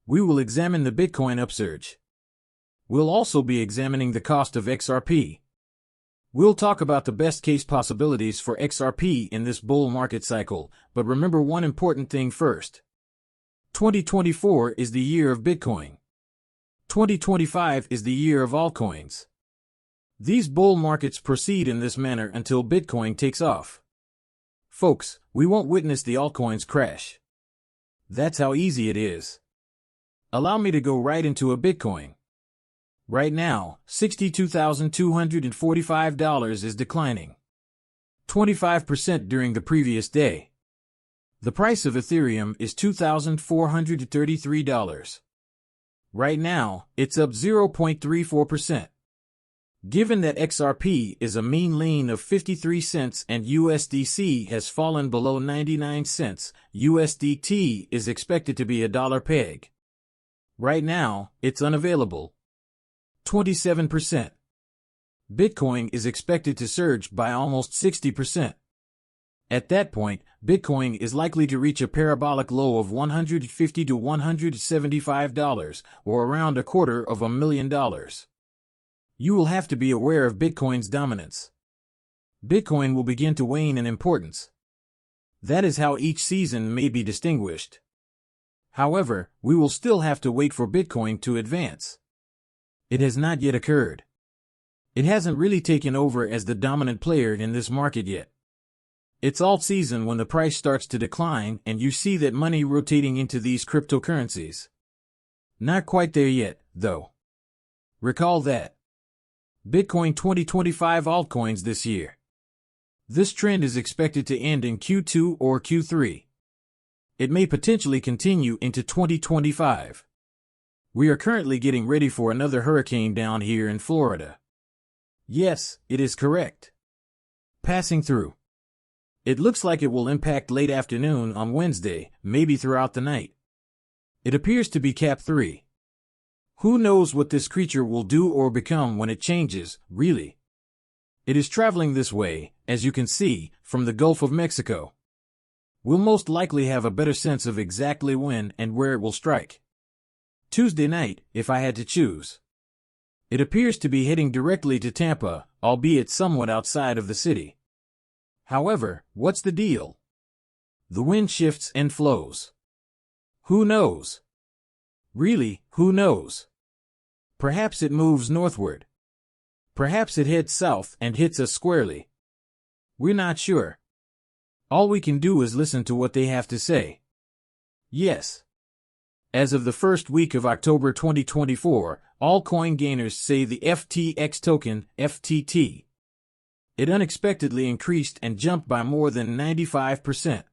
We will examine the Bitcoin upsurge. We'll also be examining the cost of XRP. We'll talk about the best case possibilities for XRP in this bull market cycle, but remember one important thing first. 2024 is the year of Bitcoin. 2025 is the year of altcoins. These bull markets proceed in this manner until Bitcoin takes off. Folks, we won't witness the altcoins crash. That's how easy it is. Allow me to go right into a Bitcoin. Right now, $62,245 is declining. 25% during the previous day. The price of Ethereum is $2,433. Right now, it's up 0.34%. Given that XRP is a mean lean of 53 cents and USDC has fallen below 99 cents, USDT is expected to be a dollar peg. Right now, it's unavailable. 27%. Bitcoin is expected to surge by almost 60%. At that point, Bitcoin is likely to reach a parabolic low of $150 to $175, or around $250,000. You will have to be aware of Bitcoin's dominance. Bitcoin will begin to wane in importance. That is how each season may be distinguished. However, we will still have to wait for Bitcoin to advance. It has not yet occurred. It hasn't really taken over as the dominant player in this market yet. It's alt season when the price starts to decline and you see that money rotating into these cryptocurrencies. Not quite there yet, though. Recall that. Bitcoin 2025 altcoins this year. This trend is expected to end in Q2 or Q3. It may potentially continue into 2025. We are currently getting ready for another hurricane down here in Florida. Yes, it is correct. Passing through. It looks like it will impact late afternoon on Wednesday, maybe throughout the night. It appears to be Cap 3. Who knows what this creature will do or become when it changes, really? It is traveling this way, as you can see, from the Gulf of Mexico. We'll most likely have a better sense of exactly when and where it will strike. Tuesday night, if I had to choose. It appears to be heading directly to Tampa, albeit somewhat outside of the city. However, what's the deal? The wind shifts and flows. Who knows? Really, who knows? Perhaps it moves northward. Perhaps it heads south and hits us squarely. We're not sure. All we can do is listen to what they have to say. Yes. As of the first week of October 2024, all coin gainers say the FTX token, FTT. It unexpectedly increased and jumped by more than 95%.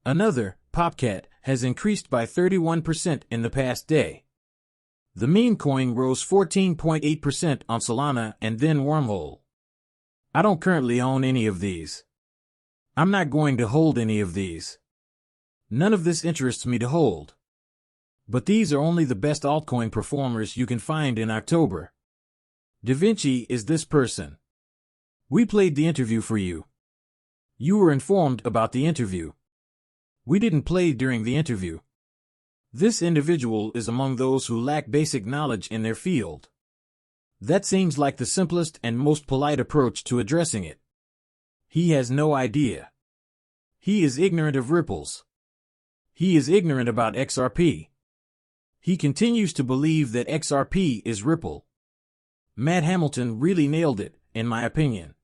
Another, Popcat, has increased by 31% in the past day. The meme coin rose 14.8% on Solana and then Wormhole. I don't currently own any of these. I'm not going to hold any of these. None of this interests me to hold. But these are only the best altcoin performers you can find in October. Da Vinci is this person. We played the interview for you. You were informed about the interview. We didn't play during the interview. This individual is among those who lack basic knowledge in their field. That seems like the simplest and most polite approach to addressing it. He has no idea. He is ignorant of ripples. He is ignorant about XRP. He continues to believe that XRP is Ripple. Matt Hamilton really nailed it, in my opinion.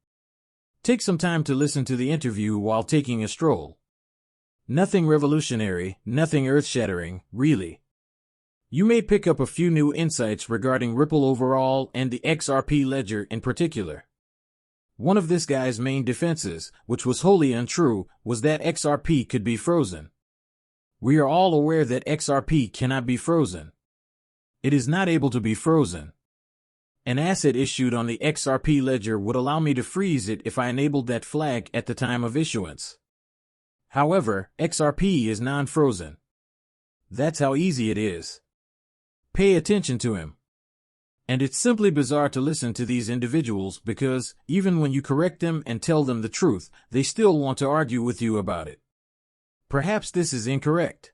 Take some time to listen to the interview while taking a stroll. Nothing revolutionary, nothing earth-shattering, really. You may pick up a few new insights regarding Ripple overall and the XRP ledger in particular. One of this guy's main defenses, which was wholly untrue, was that XRP could be frozen. We are all aware that XRP cannot be frozen. It is not able to be frozen. An asset issued on the XRP ledger would allow me to freeze it if I enabled that flag at the time of issuance. However, XRP is non-frozen. That's how easy it is. Pay attention to him. And it's simply bizarre to listen to these individuals because, even when you correct them and tell them the truth, they still want to argue with you about it. Perhaps this is incorrect.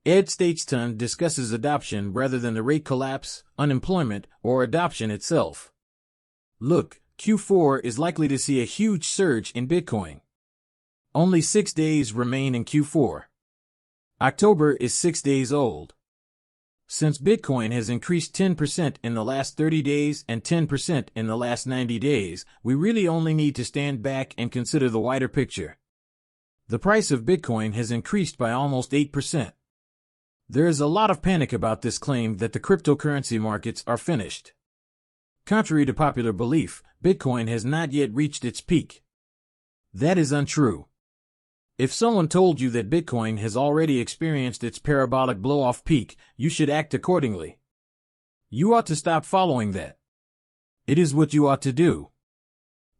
Ed Stateston discusses adoption rather than the rate collapse, unemployment, or adoption itself. Look, Q4 is likely to see a huge surge in Bitcoin. Only 6 days remain in Q4. October is 6 days old. Since Bitcoin has increased 10% in the last 30 days and 10% in the last 90 days, we really only need to stand back and consider the wider picture. The price of Bitcoin has increased by almost 8%. There is a lot of panic about this claim that the cryptocurrency markets are finished. Contrary to popular belief, Bitcoin has not yet reached its peak. That is untrue. If someone told you that Bitcoin has already experienced its parabolic blow-off peak, you should act accordingly. You ought to stop following that. It is what you ought to do.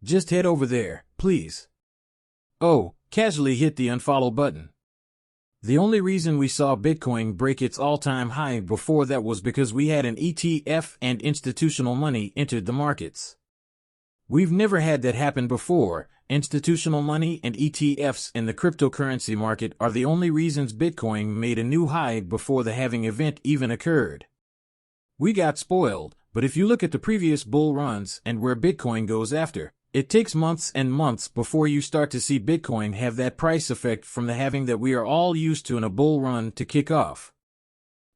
Just head over there, please. Oh, casually hit the unfollow button. The only reason we saw Bitcoin break its all-time high before that was because we had an ETF and institutional money entered the markets. We've never had that happen before. Institutional money and ETFs in the cryptocurrency market are the only reasons Bitcoin made a new high before the halving event even occurred. We got spoiled, but if you look at the previous bull runs and where Bitcoin goes after, it takes months and months before you start to see Bitcoin have that price effect from the halving that we are all used to in a bull run to kick off.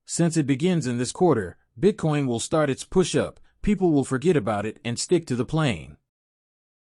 Since it begins in this quarter, Bitcoin will start its push-up, people will forget about it and stick to the plane.